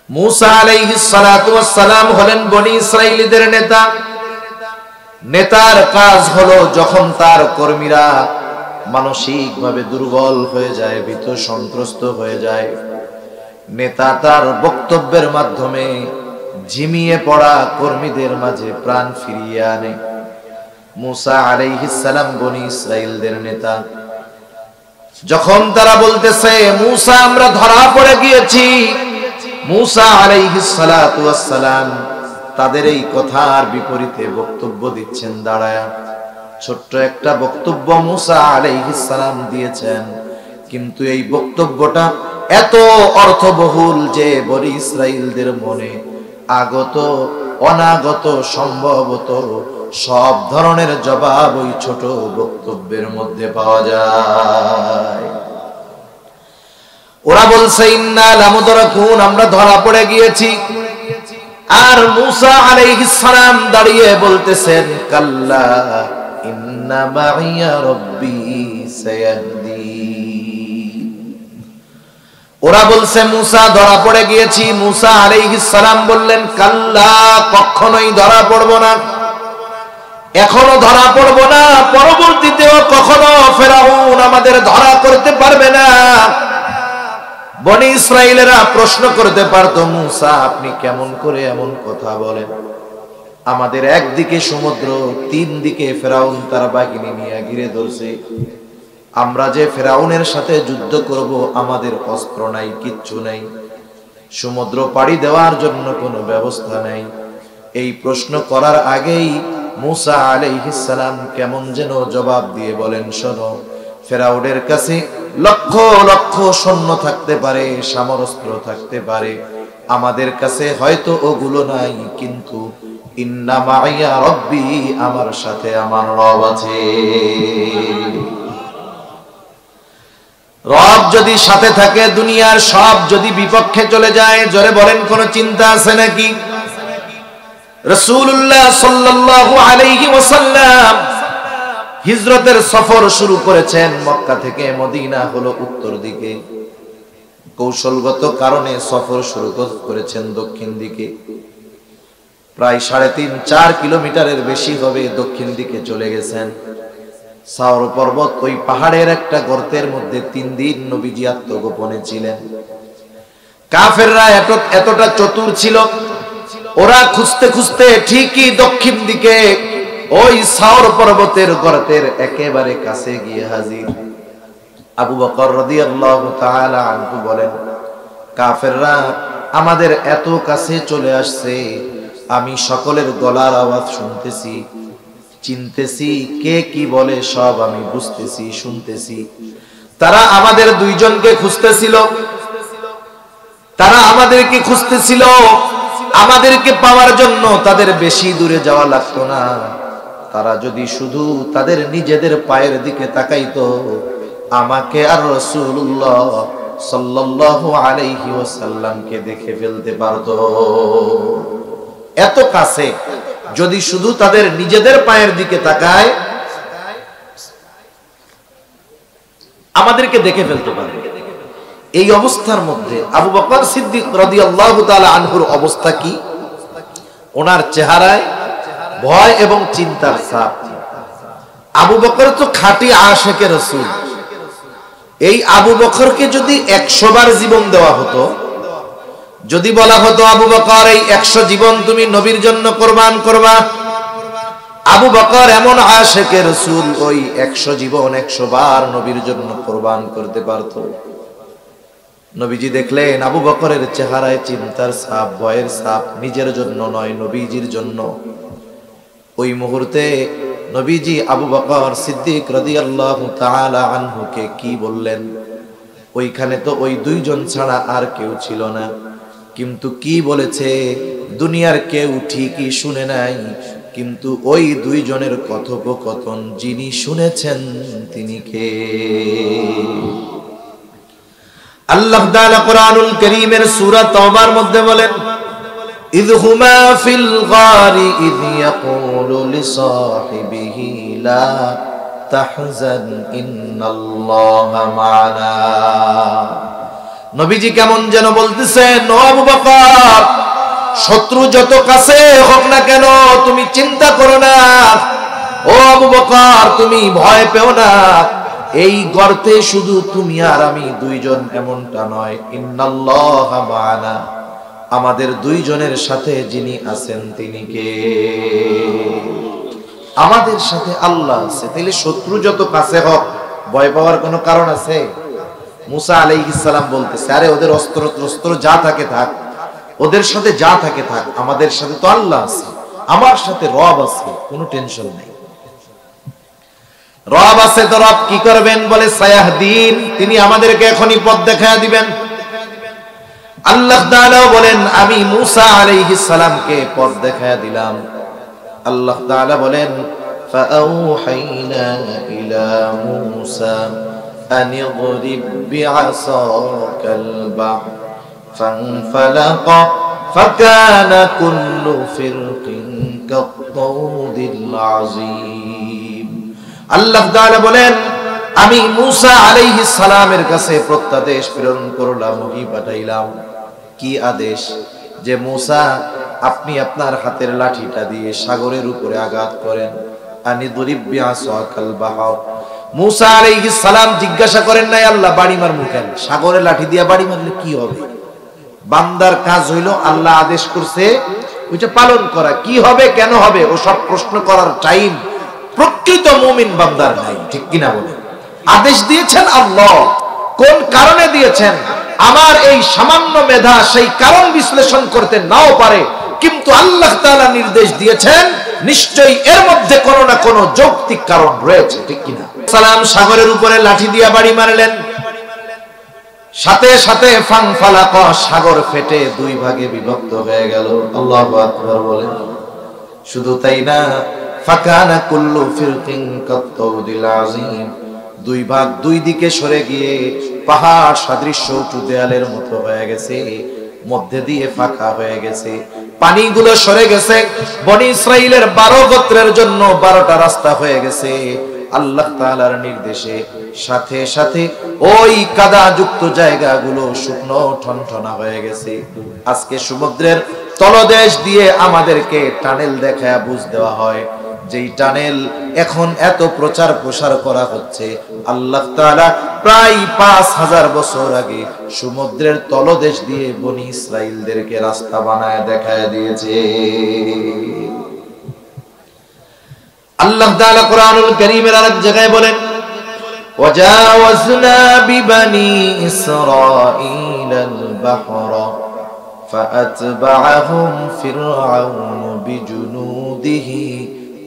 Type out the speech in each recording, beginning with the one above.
মুসা আলাইহিস সালাতু ওয়াস সালাম হলেন বনি ইসরাইলীদের নেতা। নেতার কাজ হলো যখন তার কর্মীরা মানসিকভাবে দুর্বল হয়ে যায়, ভীত সন্ত্রস্ত হয়ে যায়, নেতা তার বক্তব্যের মাধ্যমে ঝিমিয়ে পড়া কর্মীদের মাঝে প্রাণ ফিরিয়ে আনে। মুসা আলাইহিস সালাম বনি ইসরাইলদের নেতা। যখন তারা বলতেছে মুসা আমরা ধরা পড়ে গিয়েছি, মুসা আলাইহিস সালাতু ওয়াস সালাম তাদের এই কথার বিপরীতে বক্তব্য দিচ্ছেন দাঁড়ায়া। ছোট্ট একটা বক্তব্য মুসা আলাইহিস সালাম দিয়েছেন, কিন্তু এই বক্তব্যটা এত অর্থবহুল যে বনি ইসরাইলদের মনে আগত অনাগত সম্ভবত সব ধরনের জবাব ওই ছোট বক্তব্যের মধ্যে পাওয়া যায়। ওরা বলছে ইন্না লামুদরাকুন, আমরা ধরা পড়ে গিয়েছি। আর মুসা আলাইহিস সালাম দাঁড়িয়ে বলতেছেন কাল্লা ইন্না মাইয়া রাব্বি সায়াহদিন। ওরা বলছে মুসা ধরা পড়ে গিয়েছি। মুসা আলাইহিস সালাম বললেন কাল্লা, কখনোই ধরা পড়ব না, এখনো ধরা পড়ব না, পরবর্তীতেও কখনো ফেরাউন আমাদের ধরা করতে পারবে না। বনি ইসরাইলেরা প্রশ্ন করতে পারতো মুসা আপনি কেমন করে এমন কথা বলেন, আমাদের একদিকে সমুদ্র, তিন দিকে ফেরাউন তার বাহিনী নিয়ে ঘিরে ধরছে, আমরা যে ফেরাউনের সাথে যুদ্ধ করব আমাদের অস্ত্র নাই, কিচ্ছু নাই, সমুদ্র পাড়ি দেওয়ার জন্য কোনো ব্যবস্থা নাই। এই প্রশ্ন করার আগেই মুসা আলাইহিস সালাম কেমন যেন জবাব দিয়ে বলেন শোনো, ফেরাউনের কাছে লক্ষ লক্ষ সৈন্য থাকতে পারে, সামরাস্ত্র থাকতে পারে, আমাদের কাছে হয়তো ওগুলো নাই, কিন্তু ইন্না মাইয়া রাব্বি, আমার সাথে আমার রব আছে। রব যদি সাথে থাকে, দুনিয়ার সব যদি বিপক্ষে চলে যায়, জোরে বলেন কোন চিন্তা আছে নাকি? রাসূলুল্লাহ সাল্লাল্লাহু আলাইহি ওয়াসাল্লাম হিজরতের সফর শুরু করেছেন। মক্কা থেকে মদিনা হলো উত্তর দিকে, কৌশলগত কারণে সফর শুরু করেছেন দক্ষিণ দিকে। প্রায় 3.5-4 কিলোমিটারের বেশি হবে দক্ষিণ দিকে চলে গেছেন। সাওর পর্বত, ওই পাহাড়ের একটা গর্তের মধ্যে 3 দিন নবীজি আত্মগোপনে ছিলেন। কাফেররা এতটা চতুর ছিল, ওরা খুঁজতে খুঁজতে ঠিকই দক্ষিণ দিকে ওই সাওর পর্বতের গর্তের একেবারে কাছে গিয়ে হাজির। আবু বকর রাদিয়াল্লাহু তাআলা আনহু বলেন কাফেররা আমাদের এত কাছে চলে আসছে, আমি সকলের গলার আওয়াজ শুনতেছি, চিনতেছি, কে কি বলে সব আমি বুঝতেছি, শুনতেছি। তারা আমাদের দুইজনকে খুঁজতেছিল, তারা আমাদেরকে খুঁজতেছিল। আমাদেরকে পাওয়ার জন্য তাদের বেশি দূরে যাওয়া লাগতো না, তারা যদি শুধু তাদের নিজেদের পায়ের দিকে তাকাইতো, আমাকে আর রাসূলুল্লাহ সাল্লাল্লাহু আলাইহি ওয়াসাল্লামকে দেখে ফেলতে পারতো। এত কাছে, যদি শুধু তাদের নিজেদের পায়ের দিকে তাকায় আমাদেরকে দেখে ফেলতে পারে। এই অবস্থার মধ্যে আবু বকর সিদ্দিক রাদিয়াল্লাহু তাআলা আনহুর অবস্থা কি? ওনার চেহারায় ভয় এবং চিন্তার ছাপ। আবু বকর তো খাঁটি আশিকে রাসূল। এই আবু বকরকে যদি 100 বার জীবন দেওয়া হতো, যদি বলা হতো আবু বকর এই 100 জীবন তুমি নবীর জন্য কোরবান করবা, আবু বকর এমন আশিকে রাসূল ওই 100 জীবন 100 বার নবীর জন্য কোরবান করতে পারতো। নবীজি দেখলেন আবু বকরের চেহারায় চিন্তার ছাপ, ভয়ের ছাপ, নিজের জন্য নয় নবীজির জন্য। ওই মুহূর্তে নবীজি আবু বকর সিদ্দিক রাদিয়াল্লাহু তাআলা আনহুকে কি বললেন? ওইখানে তো ওই দুইজন ছাড়া আর কেউ ছিল না, কিন্তু কি বলেছে দুনিয়ার কেউ ঠিকই শুনে নাই, কিন্তু ওই দুইজনের কথোপকথন যিনি শুনেছেন তিনি কে? আল্লাহ তাআলা কোরআনুল কারীমের সূরা তাওবার মধ্যে বলেন ইয হুমা ফিল গারি ইয ইয়াকুলু লিসাহিবিহি লা তাহজান ইন্নাল্লাহা মা'ানা। নবীজি কেমন যেন বলতেছেন, ও আবু বকর, শত্রু যত কাছে হোক না কেন তুমি চিন্তা করো না। ও আবু বকর, তুমি ভয় পেও না। এই গর্তে শুধু তুমি আর আমি দুইজন এমনটা নয়, ইন্নাল্লাহা মা'ানা, আমাদের দুইজনের সাথে যিনি আছেন তিনি কে? আমাদের সাথে আল্লাহ আছে। তাহলে শত্রু যত কাছে হোক ভয় পাওয়ার কোনো কারণ আছে? মুসা আলাইহিস সালাম বলতেছে, আরে ওদের অস্ত্র যা থাকে থাক, ওদের সাথে যা থাকে থাক, আমাদের সাথে তো আল্লাহ আছে, আমার সাথে রব আছে, কোনো টেনশন নাই। রব আছে তো রব কি করবেন? বলে সায়াহদিন, তিনি আমাদেরকে এখনই পথ দেখায়া দিবেন। আল্লাহ তাআলা বলেন, আমি মুসা আলাইহিস সালামকে পথ দেখায়া দিলাম। আল্লাহ তাআলা বলেন, ফাআউহাইনা ইলা মুসা আন ইদরিব বিআসাকাল বাহর ফানফালাকা ফাকানা কুল্লু ফিরকিন কাত-তাউদিল আযীম। আল্লাহ তাআলা বলেন, আমি মুসা আলাইহিস সালামের কাছে প্রত্যাদেশ প্রেরণ করলাম, ওহী পাঠাইলাম। কি আদেশ? যে মুসা, আপনি আপনার হাতের লাঠিটা দিয়ে সাগরের উপরে আঘাত করেন। আনি দরিব বিআসাকাল বাহর। মুসা আলাইহিস সালাম জিজ্ঞাসা করেন নাই, আল্লাহ বাড়ি মারমু কেন? সাগরে লাঠি দিয়ে বাড়ি মারলে কি হবে? বান্দার কাজ হইল আল্লাহ আদেশ করছে ওইটা পালন করা। কি হবে, কেন হবে, ও সব প্রশ্ন করার টাইম প্রকৃত মুমিন বান্দার নাই, ঠিক কিনা বলেন? আদেশ দিয়েছেন আল্লাহ, কোন কারণে দিয়েছেন আমার এই সামান্য মেধা সেই কারণ বিশ্লেষণ করতে নাও পারে, কিন্তু আল্লাহ তাআলা নির্দেশ দিয়েছেন, নিশ্চয়ই এর মধ্যে কোনো না কোনো যৌক্তিক কারণ রয়েছে, ঠিক কিনা? সালাম সাগরের উপরে লাঠি দিয়ে বাড়ি মারলেন, সাথে সাথে ফানফালাকা, সাগর ফেটে দুই ভাগে বিভক্ত হয়ে গেল। আল্লাহু আকবার বলেন। শুধু তাই না, ফাকানা কুল্লু ফিরকিন কাত-তাউদিল আযীম, দুই ভাগ দুই দিকে সরে গিয়ে পাহাড় সাদৃশ্য উঁচু দেয়ালের মতো হয়ে গেছে, মধ্যে দিয়ে ফাঁকা হয়ে গেছে, পানিগুলো সরে গেছে। বনি ইসরাইলের 12 গোত্রের জন্য 12টা রাস্তা হয়ে গেছে আল্লাহ তাআলার নির্দেশে। সাথে সাথে ওই কাদাযুক্ত জায়গাগুলো শুকনো ঠনঠনা হয়ে গেছে। আজকে সমুদ্রের তলদেশ দিয়ে আমাদেরকে টানেল দেখায় বুঝ দেওয়া হয়, যেই টানেল এখন এত প্রচার প্রসার করা হচ্ছে, আল্লাহ তাআলা প্রায় 5000 বছর আগে সমুদ্রের তলদেশ দিয়ে বনি ইসরাইলদেরকে রাস্তা বানায় দেখায় দিয়েছে। আল্লাহ তাআলা কোরআনুল কারীমের আরেক জায়গায় বলেন, ওয়াজাওয়াজনা বিবানি ইসরাঈলাল বাহরা ফাআতবাআহুম ফিরআউন বিজুনুদিহি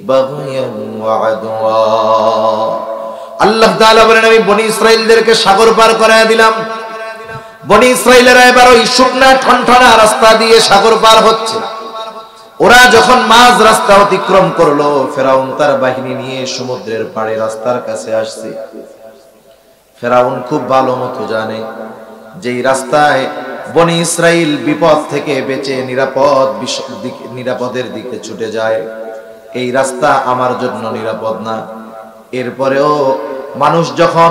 বাগয়ান ওয়া আদওয়া। আল্লাহ তাআলা বলেন, আমি বনি ইসরাইলদেরকে সাগর পার করায়া দিলাম। বনি ইসরাইলেরা এবার ওই শুকনা ঠনঠনা রাস্তা দিয়ে সাগর পার হচ্ছে। ওরা যখন মাঝ রাস্তা অতিক্রম করলো, ফেরাউন তার বাহিনী নিয়ে সমুদ্রের পাড়ে রাস্তার কাছে আসছে। ফেরাউন খুব ভালো মতো জানে যেই রাস্তায় বনি ইসরাইল বিপদ থেকে বেঁচে নিরাপদের দিকে ছুটে যায়, এই রাস্তা আমার জন্য নিরাপদ না। এরপরেও মানুষ যখন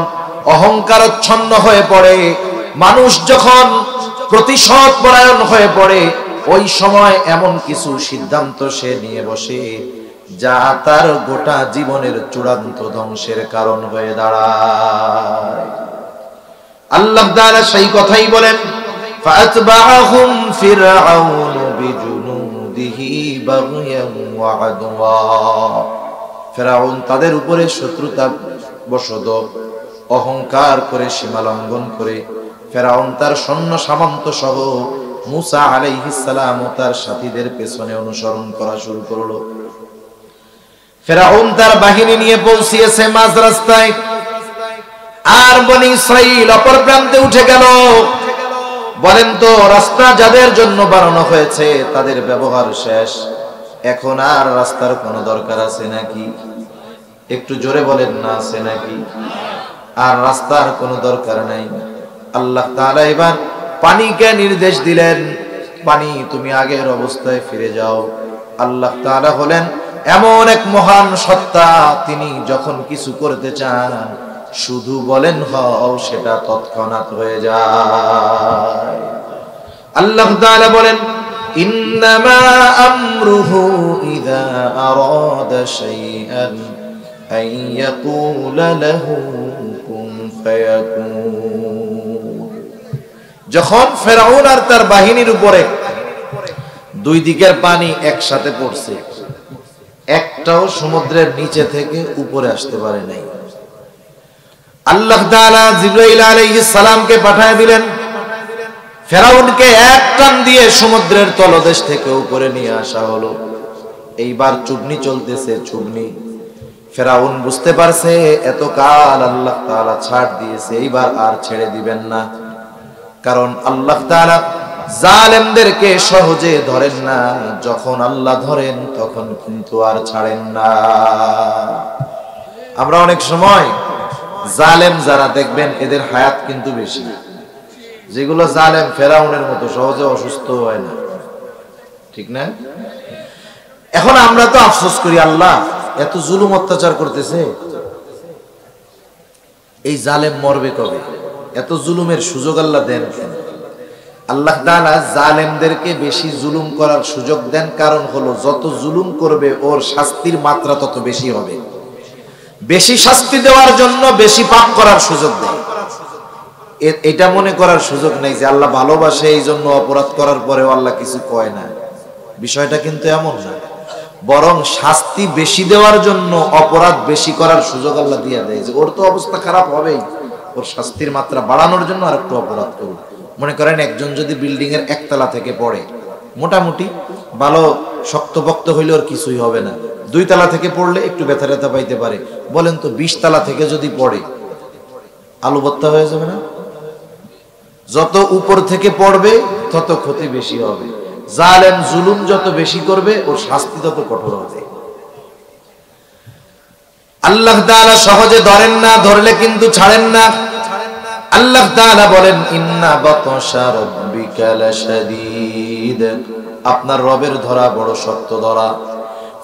অহংকারচ্ছন্ন হয়ে পড়ে, মানুষ যখন প্রতিশোধ পরায়ণ হয়ে পড়ে, ওই সময় এমন কিছু সিদ্ধান্ত সে নিয়ে বসে যা তার গোটা জীবনের চূড়ান্ত ধ্বংসের কারণ হয়ে দাঁড়ায়। আল্লাহ তাআলা সেই কথাই বলেন, ফাআতবাআহুম ফিরআউন বিজুনুদিহি বাগয়ান ওয়া আদওয়া। ফেরাউন তাদের উপরে শত্রুতা বশত অহংকার করে সীমা লঙ্ঘন করে ফেরাউন তার সৈন্য সামন্ত সহ মুসা আলাইহিস সালাম ও তার সাথীদের পেছনে অনুসরণ করা শুরু করলো। ফেরাউন তার বাহিনী নিয়ে পৌঁছিয়েছে মাঝ রাস্তায়, আর বনি ইসরাইল অপর প্রান্তে উঠে গেল। বলেন তো, রাস্তা যাদের জন্য বানানো হয়েছে তাদের ব্যবহার শেষ, এখন আর রাস্তার কোনো দরকার আছে নাকি? একটু জোরে বলেন না, আছে নাকি? আর রাস্তার কোনো দরকার নাই। আল্লাহ তাআলা এবার পানিকে নির্দেশ দিলেন, পানি তুমি আগের অবস্থায় ফিরে যাও। আল্লাহ তাআলা হলেন এমন এক মহান সত্তা, তিনি যখন কিছু করতে চান শুধু বলেন হও, সেটা তৎক্ষণাৎ হয়ে যায়। আল্লাহ তাআলা বলেন, ইন্নামা আমরুহু ইযা আরাদা শাইআন আন ইয়াকুলা লাহু কুন ফায়াকুন। যখন ফেরাউন আর তার বাহিনীর উপরে দুই দিকের পানি একসাথে পড়ছে, একটাও সমুদ্রের নিচে থেকে উপরে আসতে পারে নাই, আল্লাহ তাআলা জিবরাইল আলাইহিস সালামকে পাঠিয়ে দিলেন। ফেরাউনকে এক টান দিয়ে সমুদ্রের তলদেশ থেকে উপরে নিয়ে আসা হলো। এইবার চুবনি চলতেছে, চুবনি। ফেরাউন বুঝতে পারছে এতকাল আল্লাহ তাআলা ছাড় দিয়েছে, এইবার আর ছেড়ে দিবেন না। কারণ আল্লাহ তাআলা জালেমদেরকে সহজে ধরেন না, যখন আল্লাহ ধরেন তখন কিন্তু আর ছাড়েন না। আমরা অনেক সময় জালেম যারা দেখবেন এদের হায়াত কিন্তু বেশি। যেগুলো জালেম ফেরাউনের মতো সহজে অসুস্থ হয় না, ঠিক না? এখন আমরা তো আফসোস করি, আল্লাহ এত জুলুম অত্যাচার করতেছে, এই জালেম মরবে কবে? এত জুলুমের সুযোগ আল্লাহ দেন কেন? আল্লাহ তাআলা জালেমদেরকে বেশি জুলুম করার সুযোগ দেন, কারণ হলো যত জুলুম করবে ওর শাস্তির মাত্রা তত বেশি হবে। বেশি শাস্তি দেওয়ার জন্য বেশি পাপ করার সুযোগ দেয়। এটা মনে করার সুযোগ নেই যে আল্লাহ ভালোবাসে এই জন্য অপরাধ করার পরেও আল্লাহ কিছু কয় না। বিষয়টা কিন্তু এমন না, বরং শাস্তি বেশি দেওয়ার জন্য অপরাধ বেশি করার সুযোগ আল্লাহ দিয়ে দেয়, যে ওর তো অবস্থা খারাপ হবেই, ওর শাস্তির মাত্রা বাড়ানোর জন্য আর একটু অপরাধ করুন। মনে করেন একজন যদি বিল্ডিং এর একতলা থেকে পড়ে, মোটামুটি ভালো শক্তপোক্ত হইলে ওর কিছুই হবে না, 2 তলা থেকে পড়লে একটু ব্যথা ব্যথা পাইতে পারে। বলেন তো 20 তলা থেকে যদি পড়ে, আলু ভর্তা হয়ে যাবে না? যত উপর থেকে পড়বে তত ক্ষতি বেশি হবে। জালেম জুলুম যত বেশি করবে ওর শাস্তি তত কঠোর হবে। আল্লাহ তাআলা সহজে ধরেন না, ধরলে কিন্তু ছাড়েন না। আল্লাহ তাআলা বলেন, ইন্না বাতশা রাব্বিকা লাশাদীদ, আপনার রবের ধরা বড় শক্ত ধরা।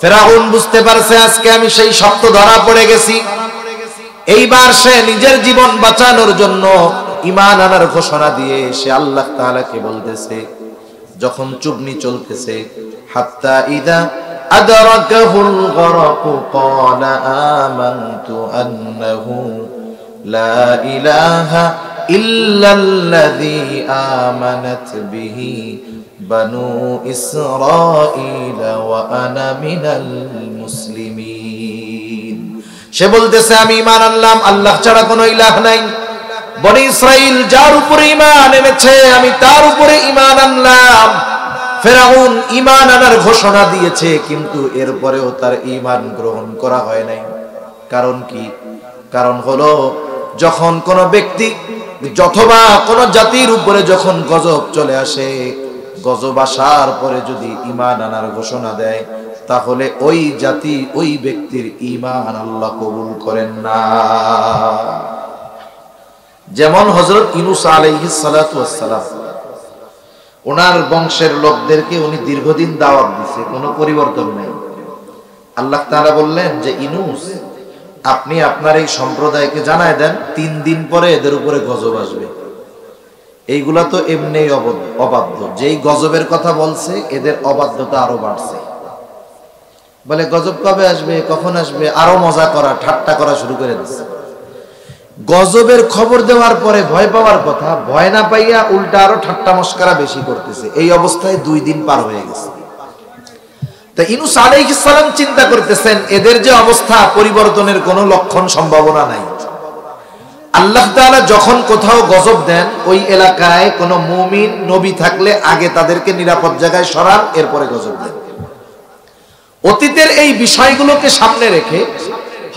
ফেরাউন বুঝতে পারছে আজকে আমি সেই শক্ত ধরা পড়ে গেছি। এইবার সে নিজের জীবন বাঁচানোর জন্য ঈমান আনার ঘোষণা দিয়ে সে আল্লাহ তাআলাকে বলতেছে, যখন চুবনি চলতেছে, হাত্তা ইদা আদরাকাহুল গরক ক্বালা আমানতু আন্নাহু লা ইলাহা ইল্লাল্লাযী আমানাত বিহি বানু ইসরাঈল ওয়া আনা মিনাল মুসলিমিন। সে বলতেছে আমি ঈমান আনলাম আল্লাহ ছাড়া কোনো ইলাহ নাই, বনি ইসরাইল যার উপরে ঈমান এনেছে আমি তার উপরে ঈমান আনলাম। ফেরাউন ঈমান আনার ঘোষণা দিয়েছে, কিন্তু এরপরেও তার ঈমান গ্রহণ করা হয় নাই। কারণ কি? কারণ হলো যখন কোন ব্যক্তি অথবা কোন জাতির উপরে যখন গজব চলে আসে, গজব আসার পরে যদি ঈমান আনার ঘোষণা দেয়, তাহলে ওই জাতি ওই ব্যক্তির ঈমান আল্লাহ কবুল করেন না। যেমন হযরত ইউনূস আলাইহিস সালাতু ওয়াস সালাম, ওনার বংশের লোকদেরকে উনি দীর্ঘদিন দাওয়াত দিয়েছে, কোনো পরিবর্তন নেই। আল্লাহ তাআলা বললেন যে ইউনূস, আপনি আপনার এই সম্প্রদায়কে জানায় দেন 3 দিন পরে এদের উপরে গজব আসবে। এইগুলা তো এমনিই অবাধ্য, যেই গজবের কথা বলছে এদের অবাধ্যতা আরো বাড়ছে। বলে গজব কবে আসবে, কখন আসবে, আরো মজা করা, ঠাট্টা করা শুরু করে দিচ্ছে। গজবের খবর দেওয়ার পরে ভয় পাওয়ার কথা, ভয় না পাইয়া উল্টা আরো ঠাট্টা মস্করা বেশি করতেছে। এই অবস্থায় 2 দিন পার হয়ে গেছে। তা ইউনূস আলাইহিস সালাম চিন্তা করতেছেন এদের যে অবস্থা, পরিবর্তনের কোনো লক্ষণ সম্ভাবনা নাই। আল্লাহ তাআলা যখন কোথাও গজব দেন, ওই এলাকায় কোনো মুমিন নবী থাকলে আগে তাদেরকে নিরাপদ জায়গায় সরান, এরপরে গজব দেন। অতীতের এই বিষয়গুলোকে সামনে রেখে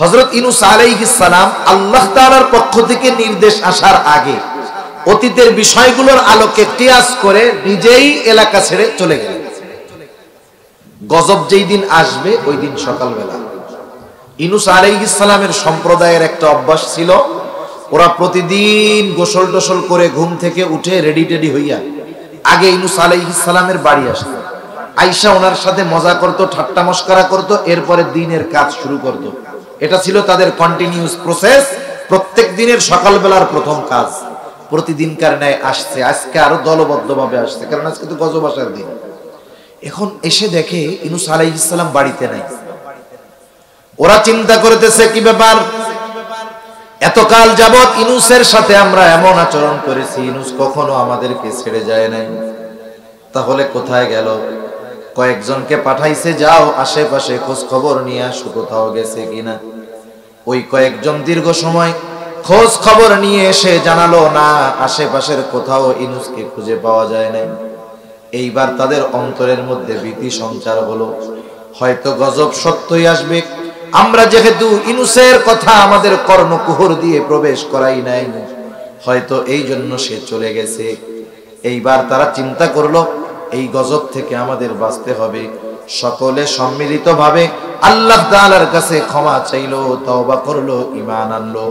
হযরত ইউনূস আলাইহিস সালাম আল্লাহ তাআলার পক্ষ থেকে নির্দেশ আসার আগে অতীতের বিষয়গুলোর আলোকে কিয়াস করে নিজেই এলাকা ছেড়ে চলে গেলেন। গজব যেই দিন আসবে ওই দিন সকালবেলা। ইউনূস আলাইহিস সালামের সম্প্রদায়ের একটা অভ্যাস ছিল, ওরা প্রতিদিন গোসল টোসল করে ঘুম থেকে উঠে রেডি টেডি হইয়া আগে ইউনূস আলাইহিস সালামের বাড়ি আসতো, আয়েশা ওনার সাথে মজা করতো, ঠাট্টা মস্করা করতো, এরপরে দিনের কাজ শুরু করতো। এটা ছিল তাদের কন্টিনিউয়াস প্রসেস। প্রত্যেক দিনের সকালবেলার প্রথম কাজ প্রতিদিনকার ন্যায় আসছে, আজকে আরো দলবদ্ধভাবে আসছে, কারণ আজকে তো গজব আসার দিন। এখন এসে দেখে ইউনূস আলাইহিস সালাম বাড়িতে নাই। ওরা চিন্তা করতেছে কি ব্যাপার, এতকাল যাবত ইউনূসের সাথে আমরা এমন আচরণ করেছি, ইউনূস কখনো আমাদেরকে ছেড়ে যায় নাই, তাহলে কোথায় গেল? কয়েকজনকে পাঠাইছে, যাও আশেপাশে খোঁজ খবর নিয়ে আসো কোথাও গেছে কিনা। ওই কয়েকজন দীর্ঘ সময় খোঁজ খবর নিয়ে এসে জানালো না, আশেপাশের কোথাও ইউনূসকে খুঁজে পাওয়া যায় নাই। এইবার তাদের অন্তরের মধ্যে ভীতি সঞ্চার হলো, হয়তো গজব সত্যই আসবে। আমরা যেহেতু ইউনূসের কথা আমাদের কর্ণকুহর দিয়ে প্রবেশ করাই নাই, হয়তো এই জন্য সে চলে গেছে। এইবার তারা চিন্তা করলো এই গজব থেকে আমাদের বাঁচতে হবে। সকলে সম্মিলিতভাবে আল্লাহ তাআলার কাছে ক্ষমা চাইলো, তওবা করলো, ঈমান আনলো।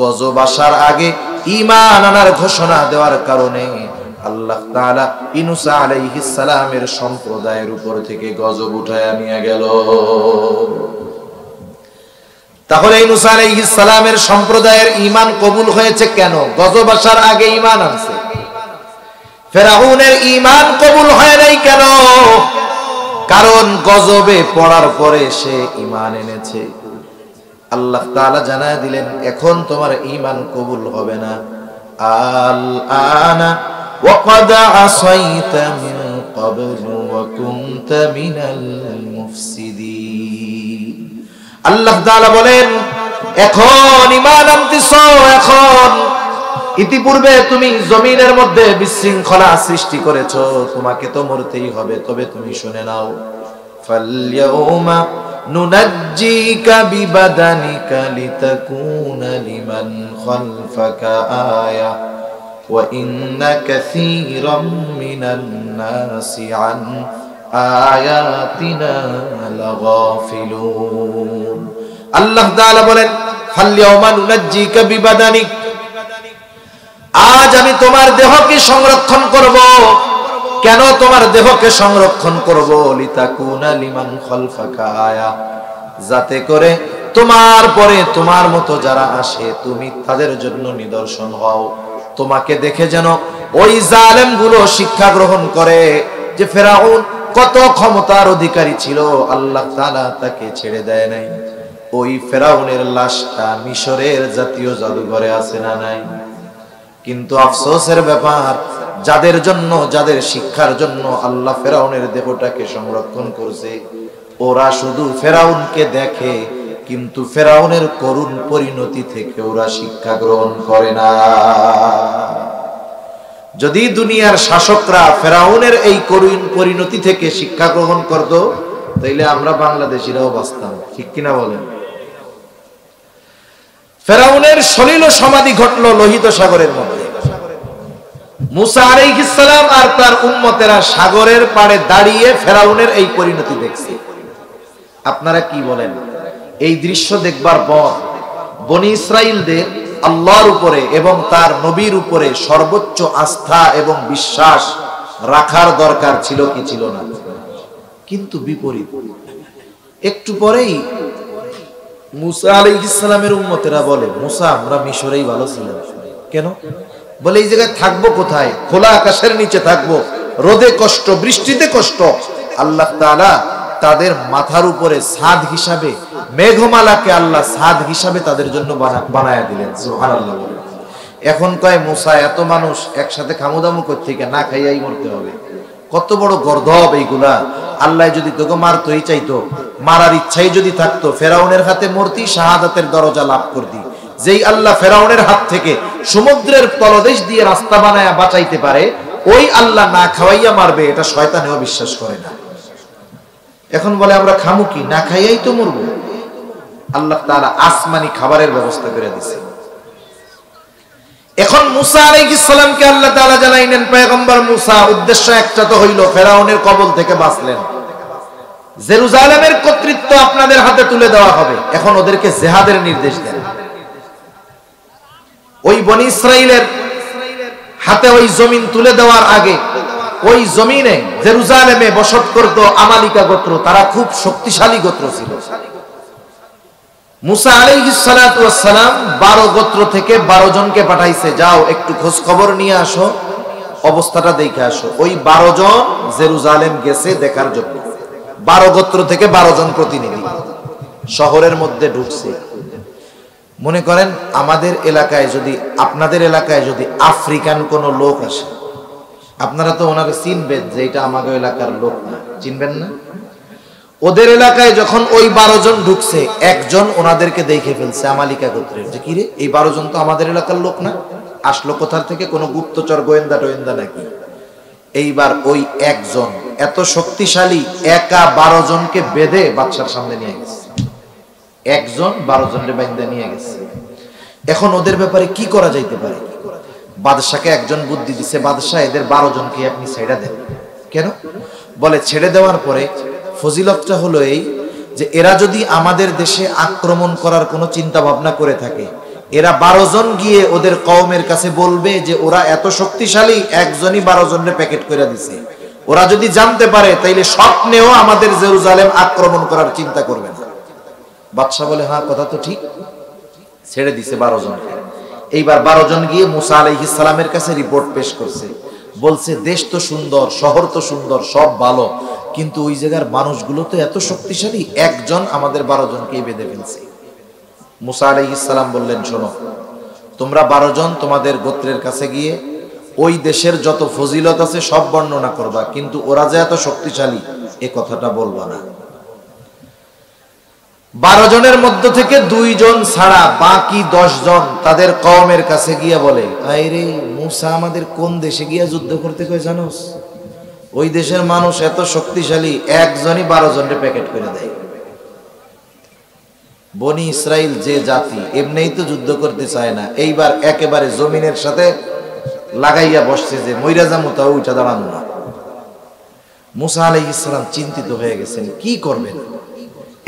গজব আসার আগে ঈমান আনার ঘোষণা দেওয়ার কারণে আল্লাহ তাআলা ইউনূস আলাইহিস সালামের সম্প্রদায়ের উপর থেকে গজব উঠায়া নিয়ে গেল। তাহলে ইউনূস আলাইহিস সালামের সম্প্রদায়ের ঈমান কবুল হয়েছে কেন? গজব আসার আগে ঈমান আনছে। ফেরাউনের ঈমান কবুল হয় নাই কেন? কারণ গজবে পড়ার পরে সে ঈমান এনেছে। আল্লাহ তাআলা জানায় দিলেন, এখন তোমার ঈমান কবুল হবে না। আল আনা ওয়া ক্বাদ আসাইতা মিন ক্বাবলু ওয়া কুনতা মিনাল মুফসিদিন। আল্লাহ তাআলা বলেন, এখন ঈমান আনতেছো, এখন ইতিপূর্বে তুমি জমিনের মধ্যে বিশৃঙ্খলা সৃষ্টি করেছো, তোমাকে তো মরতেই হবে। তবে তুমি শুনে নাও, ফালইয়াউমা নুনাজ্জিকা বিবাদানিকা লিতাকুনা লিমান খালফাকা আয়া ওয়া ইন্না কাসীরাম মিনান নাসি আন আয়াতিনা লাগাফিলুন। আল্লাহ তাআলা বলেন, ফালইয়াউমা নুনাজ্জিকা বিবাদানিক, আজ আমি তোমার দেহকে সংরক্ষণ করব। কেন তোমার দেহকে সংরক্ষণ করব? লিতাকুনা লিমান খালফাকা আয়া, যাতে করে তোমার পরে তোমার মতো যারা আসে তুমি তাদের জন্য নিদর্শন হও। তোমাকে দেখে যেন ওই জালেমগুলো শিক্ষা গ্রহণ করে যে ফেরাউন কত ক্ষমতার অধিকারী ছিল, আল্লাহ তাআলা তাকে ছেড়ে দেয় নাই। ওই ফেরাউনের লাশটা মিশরের জাতীয় জাদুঘরে আছে না নাই? কিন্তু আফসোসের ব্যাপার, যাদের জন্য, যাদের শিক্ষার জন্য আল্লাহ ফেরাউনের দেহটাকে সংরক্ষণ করছে, ওরা শুধু ফেরাউনকে দেখে, কিন্তু ফেরাউনের করুণ পরিণতি থেকে ওরা শিক্ষা গ্রহণ করে না। যদি দুনিয়ার শাসকরা ফেরাউনের এই করুণ পরিণতি থেকে শিক্ষা গ্রহণ করত, তাইলে আমরা বাংলাদেশিরাও বাঁচতাম। ঠিক কিনা বলেন? ফেরাউনের সলিল সমাধি ঘটলো লোহিত সাগরের মধ্যে। মুসা আলাইহিস সালাম আর তার উম্মতেরা সাগরের পাড়ে দাঁড়িয়ে ফেরাউনের এই পরিণতি দেখছে। আপনারা কি বলেন? এই দৃশ্য দেখবার পর বনি ইসরাইলদের আল্লাহর উপরে এবং তার নবীর উপরে সর্বোচ্চ আস্থা এবং বিশ্বাস রাখার দরকার ছিল কি ছিল না? কিন্তু বিপরীত। একটু পরেই মুসা আলাইহিস সালামের উম্মতেরা বলে, মুসা আমরা মিশরেই ভালো ছিলাম। কেন? বলে এই জায়গায় থাকবো কোথায়? খোলা আকাশের নিচে থাকবো, রোদে কষ্ট, বৃষ্টিতে কষ্ট। আল্লাহ তাআলা তাদের মাথার উপরে ছাদ হিসাবে মেঘমালাকে আল্লাহ ছাদ হিসাবে তাদের জন্য বানায়া দিলেন। সুবহানাল্লাহ। এখন কয় মুসা এত মানুষ একসাথে খামুদামু করতে থেকে না খাইয়াই মরতে হবে। কত বড় গর্দব এইগুলা! আল্লাহ যদি তোকে মারতেই চাইতো, মারার ইচ্ছাই যদি থাকতো, ফেরাউনের হাতে মরতি, শাহাদাতের দরজা লাভ করতি। যেই আল্লাহ ফেরাউনের হাত থেকে সমুদ্রের তলদেশ দিয়ে রাস্তা বানায়া বাঁচাইতে পারে, ওই আল্লাহ না খাওয়াইয়া মারবে, এটা শয়তানেও বিশ্বাস করে না। এখন বলে আমরা খামু কি? না খাইয়াই তো মরবো। আল্লাহ তাআলা আসমানি খাবারের ব্যবস্থা করে দিয়েছে। এখন মুসা আলাইহিস সালামকে আল্লাহ তাআলা জানাইলেন, পয়গম্বর মুসা, উদ্দেশ্য একটা তো হইল ফেরাউনের কবল থেকে বাঁচলেন, জেরুজালেমের কর্তৃত্ব আপনাদের হাতে তুলে দেওয়া হবে। এখন ওদেরকে জিহাদের নির্দেশ দেন। ওই বনি ইসরাইলের হাতে ওই জমিন তুলে দেওয়ার আগে ওই জমিনে জেরুজালেমে বসত করত আমালিকা গোত্র। তারা খুব শক্তিশালী গোত্র ছিল। মুসা আলাইহিস সালাতু ওয়াস সালাম 12 গোত্র থেকে 12 জনকে পাঠাইছে, যাও একটু খোঁজ খবর নিয়ে আসো, অবস্থাটা দেখে আসো। ওই 12 জন জেরুজালেম গেছে দেখার জন্য। 12 গোত্র থেকে 12 জন প্রতিনিধি শহরের মধ্যে ঢুকছে। মনে করেন আমাদের এলাকায় যদি, আপনাদের এলাকায় যদি আফ্রিকান কোন লোক আসে, আপনারা তো ওনারে চিনবেন যে এটা আমাদের এলাকার লোক না, চিনবেন না? ওদের এলাকায় যখন ওই 12 জন ঢুকছে, একজন ওনাদেরকে দেখে ফেলছে আমালিকা গোত্রের, যে কি রে এই 12 জন তো আমাদের এলাকার লোক না, আসলো কোথা থেকে, কোনো গুপ্তচর গোয়েন্দা টোয়েন্দা নাকি? এইবার ওই একজন এত শক্তিশালী, একা 12 জনকে বেঁধে বাদশার সামনে নিয়ে গেছে। একজন 12 জনকে বেঁধে নিয়ে গেছে। এখন ওদের ব্যাপারে কি করা যাইতে পারে? বাদশাকে একজন বুদ্ধি দিছে, বাদশাহ এদের 12 জনকে আপনি ছেড়ে দেন। কেন? বলে ছেড়ে দেওয়ার পরে ফজিলতটা হলো এই যে এরা যদি আমাদের দেশে আক্রমণ করার কোনো চিন্তা ভাবনা করে থাকে, এরা 12 জন গিয়ে ওদের কওমের কাছে বলবে যে ওরা এত শক্তিশালী, একজনই 12 জনের প্যাকেট করে দিছে। ওরা যদি জানতে পারে তাইলে স্বপ্নেও আমাদের জেরুজালেম আক্রমণ করার চিন্তা করবে না। বাদশা বলে হ্যাঁ, কথা তো ঠিক। ছেড়ে দিছে 12 জনকে। এইবার 12 জন গিয়ে মুসা আলাইহিস সালামের কাছে রিপোর্ট পেশ করছে, বলছে দেশ তো সুন্দর, শহর তো সুন্দর, সব ভালো, কিন্তু ওই জায়গার মানুষগুলো তো এত শক্তিশালী, একজন আমাদের 12 জনকেই বেঁধে ফেলছে। মুসা আলাইহিস সালাম বললেন, শোনো, তোমরা 12 জন তোমাদের গোত্রের কাছে গিয়ে ওই দেশের যত ফজিলত আছে সব বর্ণনা করবা, কিন্তু ওরা যে এত শক্তিশালী এ কথাটা বলবা না। 12 জনের মধ্য থেকে 2 জন ছাড়া বাকি 10 জন তাদের কওমের কাছে গিয়া বলে, আইরে মুসা আমাদের কোন দেশে গিয়া যুদ্ধ করতে কই জানোস? ওই দেশের মানুষ এত শক্তিশালী, একজনই 12 জনের প্যাকেট করে দেয়। বনি ইসরাইল যে জাতি এমনিই তো যুদ্ধ করতে চায় না, এইবার একেবারে জমিনের সাথে লাগাইয়া বসছে যে মইরা যামু তাও উঠা দাঁড়ানো না। মুসা আলাইহিস সালাম চিন্তিত হয়ে গেছেন, কি করবেন?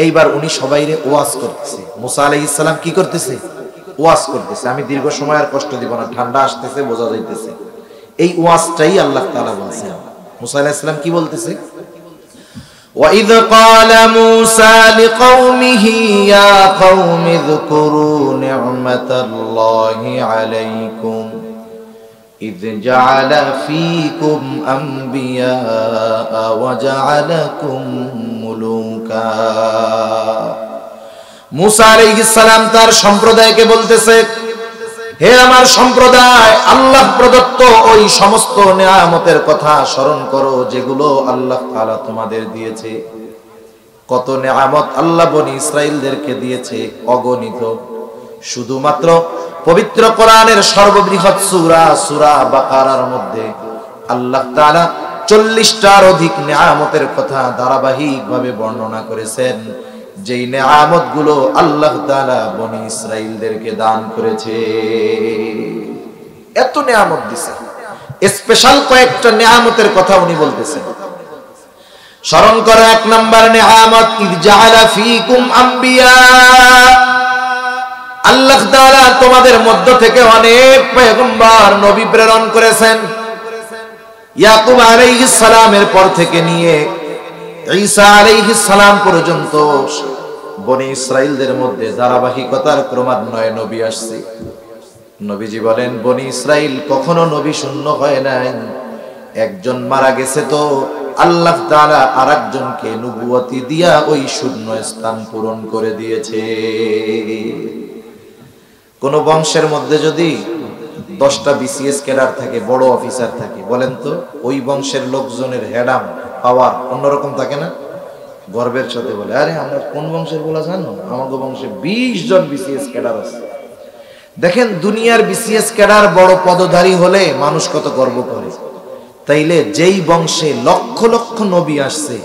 এইবার উনি সবাইরে ওয়াজ করতেছে। মুসা আলাইহিস সালাম কি করতেছে? ওয়াজ করতেছে। আমি দীর্ঘ সময় আর কষ্ট দিব না, ঠান্ডা আসতেছে, বোঝা যাইতেছে। এই ওয়াজটাই আল্লাহ তাআলা বলছেন। মুসা আলাইহিস সালাম কি বলতেছে? وَإِذْ قَالَ مُوسَى لِقَوْمِهِ يَا قَوْمِ اذْكُرُوا نِعْمَةَ اللَّهِ عَلَيْكُمْ إِذْ جَعَلَ فِيكُمْ أَنْبِيَاءَ وَجَعَلَكُمْ مُلُوكًا। মুসা আলাইহিস সালাম তার সম্প্রদায়কে বলতেছে, হে আমার সম্প্রদায়, আল্লাহ প্রদত্ত ওই সমস্ত নিয়ামতের কথা স্মরণ করো যেগুলো আল্লাহ তাআলা তোমাদের দিয়েছে। কত নিয়ামত আল্লাহ বনি ইসরাইলদেরকে দিয়েছে, অগণিত। শুধুমাত্র পবিত্র কোরআনের সর্ববৃহৎ সূরা সূরা বাকারার মধ্যে আল্লাহ তাআলা 40টার অধিক নিয়ামতের কথা ধারাবাহিকভাবে বর্ণনা করেছেন, যেই নিয়ামত গুলো আল্লাহ তাআলা বনি ইসরাইলদেরকে দান করেছে। এত নিয়ামত দিয়েছে, স্পেশাল কয়েকটা নিয়ামতের কথা উনি বলতেছেন। স্মরণ করো, 1 নাম্বার নিয়ামত, ইয জাআলা ফীকুম আম্বিয়া। আল্লাহ তাআলা তোমাদের মধ্য থেকে অনেক পয়গম্বর নবী প্রেরণ করেছেন। ইয়াকুব আলাইহিস সালামের পর থেকে নিয়ে ঈসা আলাইহিস সালাম পর্যন্ত বনি ইসরাইলদের মধ্যে ধারাবাহিকতার ক্রমান্বয়ে নবী আসছে। নবীজি বলেন, বনি ইসরাইল কখনো নবী শূন্য হয় নাই। একজন মারা গেছে তো আল্লাহ তাআলা আরেকজনকে নবুয়তি দিয়া ওই শূন্য স্থান পূরণ করে দিয়েছে। কোন বংশের মধ্যে যদি 10টা বিসিএস ক্যাডার থাকে, বড় অফিসার থাকে, বলেন তো ওই বংশের লোকজনের হেডাম পাওয়ার অন্যরকম থাকে না? গর্বের সাথে বলে, আরে আমরা কোন বংশের বলা জানো? আমাদের বংশে 20 জন বিসিএস ক্যাডার আছে। দেখেন দুনিয়ার বিসিএস ক্যাডার বড় পদধারী হলে মানুষ কত গর্ব করে। তাইলে যেই বংশে লক্ষ লক্ষ নবী আসছে,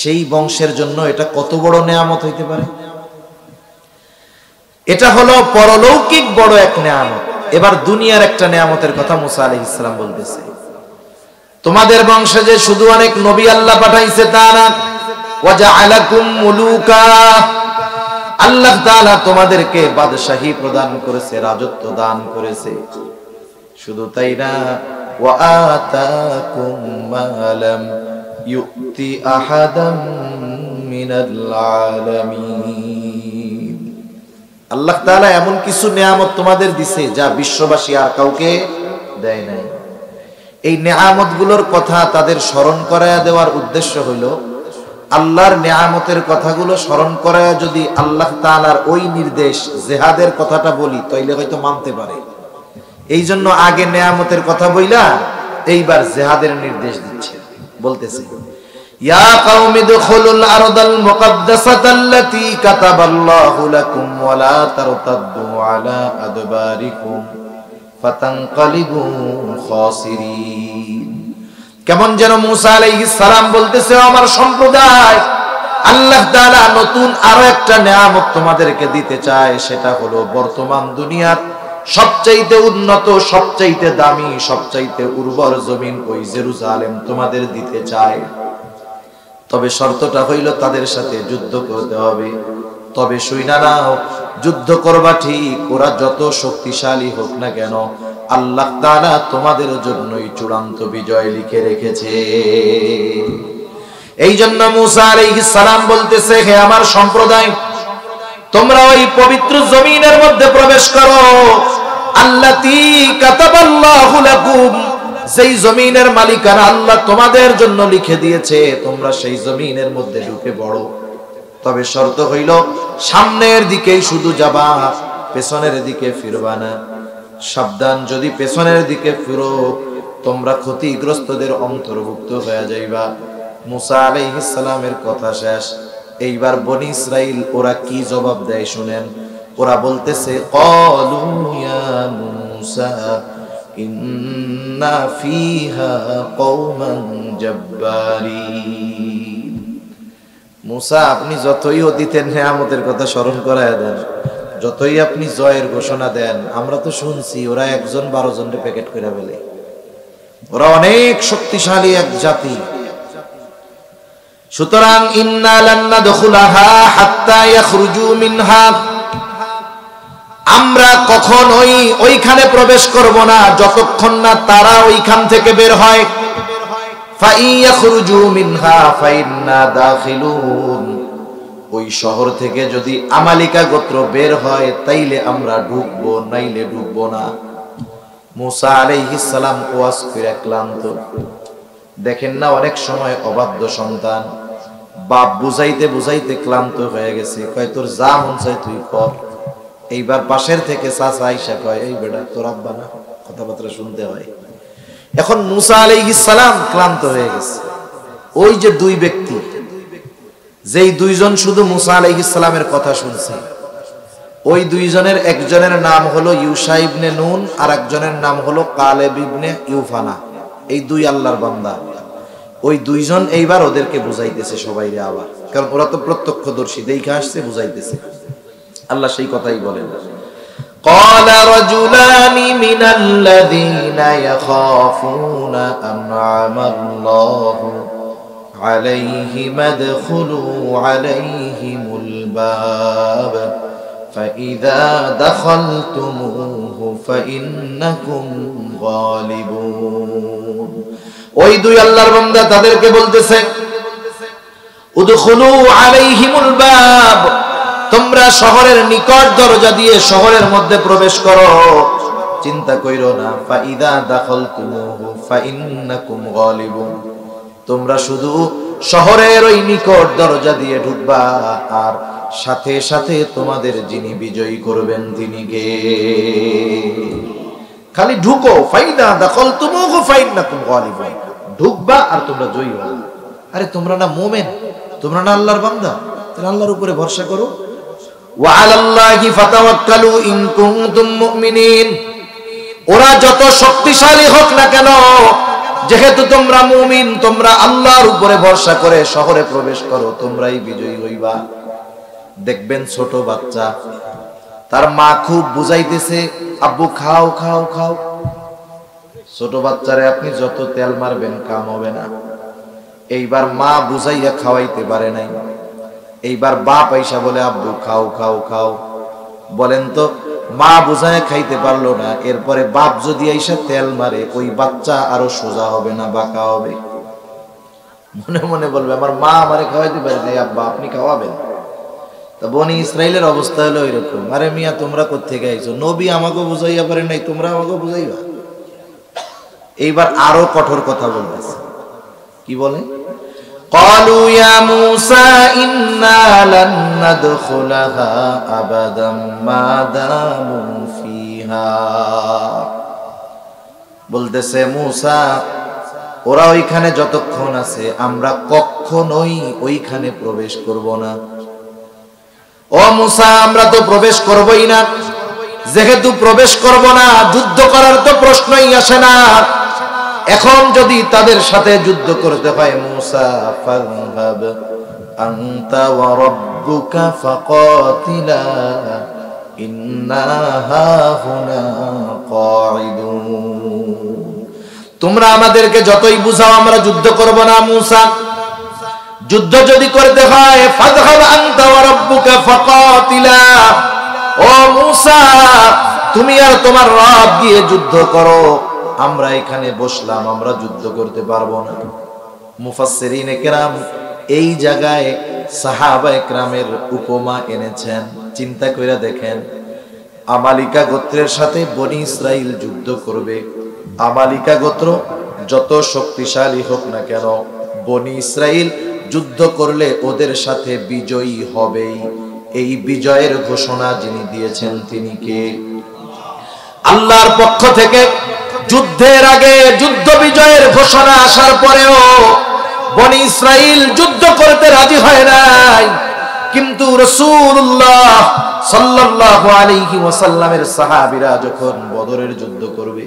সেই বংশের জন্য এটা কত বড় নিয়ামত হইতে পারে। এটা হলো পরলৌকিক বড় এক নিয়ামত। এবার দুনিয়ার একটা নিয়ামতের কথা মুসা আলাইহিস সালাম বলতেছে, তোমাদের বংশে যে শুধু অনেক নবী আল্লাহ পাঠাইছে তা না, ওয়াজআলাকুম মুলুকা, আল্লাহ তাআলা তোমাদেরকে বাদশাহী প্রদান করেছে, রাজত্ব দান করেছে। শুধু তাই না, ওয়া আতাকুম মা লাম ইউতি আহাদাম মিনাল আলামিন, আল্লাহ তাআলা এমন কিছু নিয়ামত তোমাদের দিছে যা বিশ্ববাসী আর কাউকে দেয় নাই। এই নিয়ামতগুলোর কথা তাদের স্মরণ করায়া দেওয়ার উদ্দেশ্য হলো আল্লাহর নিয়ামতের কথাগুলো স্মরণ করায়া যদি আল্লাহ তাআলার ওই নির্দেশ জিহাদের কথাটা বলি তাইলে হয়তো মানতে পারে। এই জন্য আগে নিয়ামতের কথা বইলা এইবার জিহাদের নির্দেশ দিচ্ছে, বলতেছে ইয়া কাওমি দুখুলুল আরদাল মুকাদ্দাসাতাল্লাতী কাতাবাল্লাহু লাকুম ওয়া লা তারতাদ্দু আলা আদবারিকুম ফাতানকালিবু খাসিরিন। কেমন যেন মুসা আলাইহিস সালাম বলতেছে, আমার সম্প্রদায়, আল্লাহ তাআলা নতুন আরো একটা নিয়ামত তোমাদেরকে দিতে চায়, সেটা হলো বর্তমান দুনিয়ার সবচাইতে উন্নত, সবচাইতে দামি, সবচাইতে উর্বর জমিন ওই জেরুজালেম তোমাদের দিতে চায়। তবে শর্তটা হইল তাদের সাথে যুদ্ধ করতে হবে। তবে শুইনা নাও, যুদ্ধ করবা ঠিক, ওরা যত শক্তিশালী হোক না কেন আল্লাহ তাআলা তোমাদের জন্যই চূড়ান্ত বিজয় লিখে রেখেছে। এই জন্য মুসা আলাইহিস সালাম বলতেছে, হে আমার সম্প্রদায়, তোমরা ওই পবিত্র জমিনের মধ্যে প্রবেশ করো, আল্লাতী কাতাবাল্লাহু লাকুম, যেই জমিনের মালিকানা আল্লাহ তোমাদের জন্য লিখে দিয়েছে, তোমরা সেই জমিনের মধ্যে ঢুকে পড়ো। তবে শর্ত হইল সামনের দিকেই শুধু যাবা, পেছনের দিকে ফিরবা না। সাবধান, যদি পেছনের দিকে ফিরো তোমরা ক্ষতিগ্রস্তদের অন্তর্ভুক্ত হয়ে যাইবা। মুসা আলাইহিস সালামের কথা শেষ। এইবার বনি ইসরাইল ওরা কি জবাব দেয় শুনেন। ওরা বলতেছে, ক্বালু ইয়া মুসা ইন্না ফিহা কওমান জাব্বারিন। মুসা, আপনি যতই অতীতের নিয়ামতের কথা স্মরণ করায় দেন, যতই আপনি জয়ের ঘোষণা দেন, আমরা তো শুনছি ওরা 1-12 জনকে প্যাকেট করে ফেলে, ওরা অনেক শক্তিশালী এক জাতি। সুতরাং ইন্না লান নাদখুলাহা হাত্তা ইয়াখরুজু মিনহা, আমরা কখনোই ওইখানে প্রবেশ করব না যতক্ষণ না তারা ওইখান থেকে বের হয়। ফাইয়াখরুজু মিনহা ফাইন্না দাখিলুন, ওই শহর থেকে যদি আমালিকা গোত্র বের হয় তাইলে আমরা ঢুকবো, নাইলে ঢুকবো না। মুসা আলাইহিস সালাম ওয়াজ করে ক্লান্ত। দেখেন না, অনেক সময় অবাধ্য সন্তান বাপ বুঝাইতে বুঝাইতে ক্লান্ত হয়ে গেছে, কয় তোর যা মন চাই তুই কর। এইবার পাশের থেকে চাচা আইসা কয়, এই বেটা তোর আব্বা না, কথাবার্তা শুনতে হয়। এখন মুসা আলাইহিস সালাম ক্লান্ত হয়ে গেছে। ওই যে দুই ব্যক্তি, যেই দুইজন শুধু মুসা আলাইহিস সালামের কথা শুনছে, ওই দুইজনের একজনের নাম হলো ইউশা ইবনে নুন আর একজনের নাম হলো কালেব ইবনে ইউফানা। এই দুই আল্লাহর বান্দা, ওই দুইজন এইবার ওদেরকে বুঝাইতেছে সবাইরে আবার, কারণ ওরা তো প্রত্যক্ষদর্শী, দেখে আসছে, বুঝাইতেছে। আল্লাহ সেই কথাই বলেন, قال رجلان من الذين يخافون أنعم الله عليهم ادخلوا عليهم الباب فإذا دخلتموه فإنكم غالبون। ওই দুই আল্লাহর বান্দা তাদেরকে বলতেছে, উদখুলু আলাইহিমুল বাব, তোমরা শহরের নিকট দরজা দিয়ে শহরের মধ্যে প্রবেশ করো, চিন্তা কইরো না। ফাইদা দাখালতুমুহু ফাইন্নাকুম গালিবুন, তোমরা শুধু শহরের ওই নিকট দরজা দিয়ে ঢুকবা, আর সাথে সাথে তোমাদের যিনি বিজয়ী করবেন তিনি কে। খালি ঢুকো, ফাইদা দাখালতুমুহু ফাইন্নাকুম গালিবুন, ঢুকবা আর তোমরা জয়ী হবে। আরে তোমরা না মুমিন, তোমরা না আল্লাহর বান্দা, তাহলে আল্লাহর উপরে ভরসা করো। ওয়া আলাল্লাহি ফাতাওয়াক্কালু ইন কুনতুম মুমিনিন, ওরা যত শক্তিশালী হোক না কেন, যেহেতু তোমরা মুমিন, তোমরা আল্লাহর উপরে ভরসা করে শহরে প্রবেশ করো, তোমরাই বিজয়ী হইবা। দেখবেন ছোট বাচ্চা, তার মা খুব বুঝাইতেছে, আব্বু খাও খাও খাও। ছোট বাচ্চারে আপনি যত তেল মারবেন কাম হবে না। এইবার মা বুঝাইয়া খাওয়াইতে পারে নাই, এইবার বাপ আইসা বলে আব্বু খাও খাও খাও। বলেন তো, মা বুঝাইয়া খাইতে পারলো না, এরপরে বাপ যদি আইসা তেল মারে, ওই বাচ্চা আরো সোজা হবে না বাঁকা হবে? মনে মনে বলবে, আমার মা আমারে খাওয়াইতে পারে নাই, আব্বা আপনি খাওয়াবেন। তো বনি ইসরাইলের অবস্থা হলো এরকম, আরে মিয়া তোমরা কোত্থেকে আইছো, নবী আমাকে বুঝাইয়া পারেন নাই, তোমরা আমাকে বুঝাইবা। এইবার আরো কঠোর কথা বলতেছে, কি বলে? قالوا يا موسى إنا لن ندخلها أبدا ما داموا فيها। বলতেছে মুসা, ওরা ওইখানে যতক্ষণ আছে আমরা কখনোই ওইখানে প্রবেশ করব না। ও মুসা, আমরা তো প্রবেশ করবই না, যেহেতু প্রবেশ করব না যুদ্ধ করার তো প্রশ্নই আসে না। এখন যদি তাদের সাথে যুদ্ধ করতে হয়, মুসা ফাযহাব আনতা ওয়া রাব্বুকা ফাকাতিলা ইন্না হাহুনা কাঈদুন। তোমরা আমাদেরকে যতই বুঝাও আমরা যুদ্ধ করব না মুসা, যুদ্ধ যদি করতে হয় ফাযহাব আনতা ওয়া রাব্বুকা ফাকাতিলা, ও মুসা তুমি আর তোমার রব গিয়ে যুদ্ধ করো, আমরা এখানে বসলাম, আমরা যুদ্ধ করতে পারবো না। মুফাসসিরিনে কেরাম এই জায়গায় সাহাবায়ে কেরামের উপমা এনেছেন। চিন্তা কইরা দেখেন, আমালিকা গোত্রের সাথে বনি ইসরাইল যুদ্ধ করবে। আমালিকা গোত্র যত শক্তিশালী হোক না কেন, বনি ইসরাইল যুদ্ধ করলে ওদের সাথে বিজয়ী হবেই। এই বিজয়ের ঘোষণা যিনি দিয়েছেন তিনি কে? আল্লাহর পক্ষ থেকে। যুদ্ধের আগে যুদ্ধ বিজয়ের ঘোষণা আসার পরেও বনি ইসরাইল যুদ্ধ করতে রাজি হয় নাই, কিন্তু রাসূলুল্লাহ সাল্লাল্লাহু আলাইহি ওয়াসাল্লামের সাহাবীরা যখন বদরের যুদ্ধ করবে,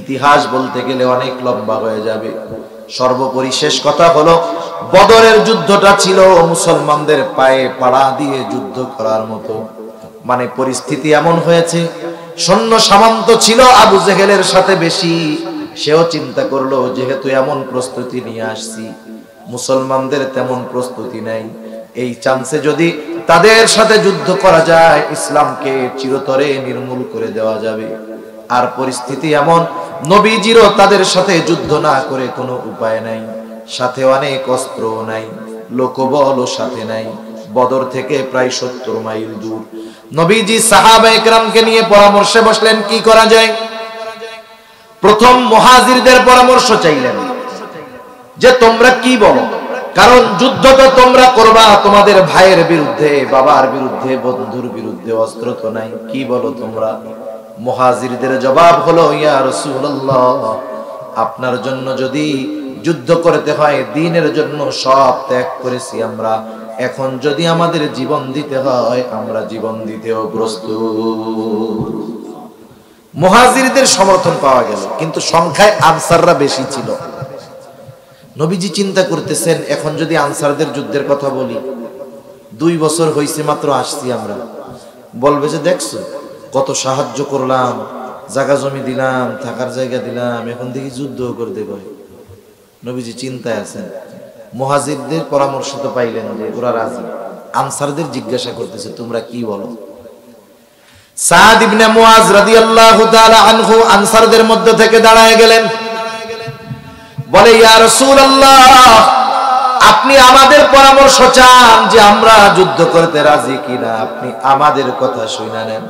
ইতিহাস বলতে গেলে অনেক লম্বা হয়ে যাবে। সর্বোপরি শেষ কথা হলো, বদরের যুদ্ধটা ছিল মুসলমানদের পায়ে পাড়া দিয়ে যুদ্ধ করার মতো। মানে পরিস্থিতি এমন হয়েছে, সৈন্য সামন্ত ছিল আবু জেহেলের সাথে বেশি। সেও চিন্তা করলো, যেহেতু এমন প্রস্তুতি নিয়ে আসছি, মুসলমানদের তেমন প্রস্তুতি নাই, এই চান্সে যদি তাদের সাথে যুদ্ধ করা যায় ইসলামকে চিরতরে নির্মূল করে দেওয়া যাবে। আর পরিস্থিতি এমন, নবীজিরও তাদের সাথে যুদ্ধ না করে কোনো উপায় নাই, সাথে অনেক অস্ত্র নাই, লোকবলও সাথে নাই, বদর থেকে প্রায় 70 মাইল দূর। নবীজি সাহাবায়ে কেরামকে নিয়ে পরামর্শে বসলেন, কি করা যায়। প্রথম মুহাজিরদের পরামর্শ চাইলেন যে তোমরা কি বলো, কারণ যুদ্ধ তো তোমরা করবা তোমাদের ভাইয়ের বিরুদ্ধে, বাবার বিরুদ্ধে, বন্ধুর বিরুদ্ধে, অস্ত্র তো নাই, কি বলো তোমরা। মুহাজিরদের জবাব হলো, ইয়া রাসূলুল্লাহ, আপনার জন্য যদি যুদ্ধ করতে হয়, দ্বীনের জন্য সব ত্যাগ করেছি আমরা, এখন যদি আমাদের জীবন দিতে হয় আমরা জীবন দিতেও প্রস্তুত। মুহাজিরদের সমর্থন পাওয়া গেল, কিন্তু সংখ্যায় আনসাররা বেশি ছিল। নবীজি চিন্তা করতেছেন, এখন যদি আনসারদের যুদ্ধের কথা বলি, 2 বছর হইছে মাত্র আসছি আমরা, বলবে যে দেখছো কত সাহায্য করলাম, জায়গা জমি দিলাম, থাকার জায়গা দিলাম, এখন দেখি যুদ্ধ করতে কয়। নবীজি চিন্তায় আছেন। মুহাজিরদের পরামর্শ তো পাইলেন যে ওরা রাজি, আনসারদের জিজ্ঞাসা করতেছে তোমরা কি বলো। সাদ ইবনে মুআজ রাদিয়াল্লাহু তাআলা আনহু আনসারদের মধ্য থেকে দাঁড়ায় গেলেন, বলে ইয়া রাসূলুল্লাহ, আপনি আমাদের পরামর্শ চান যে আমরা যুদ্ধ করতে রাজি কিনা, আপনি আমাদের কথা শুনে নেন।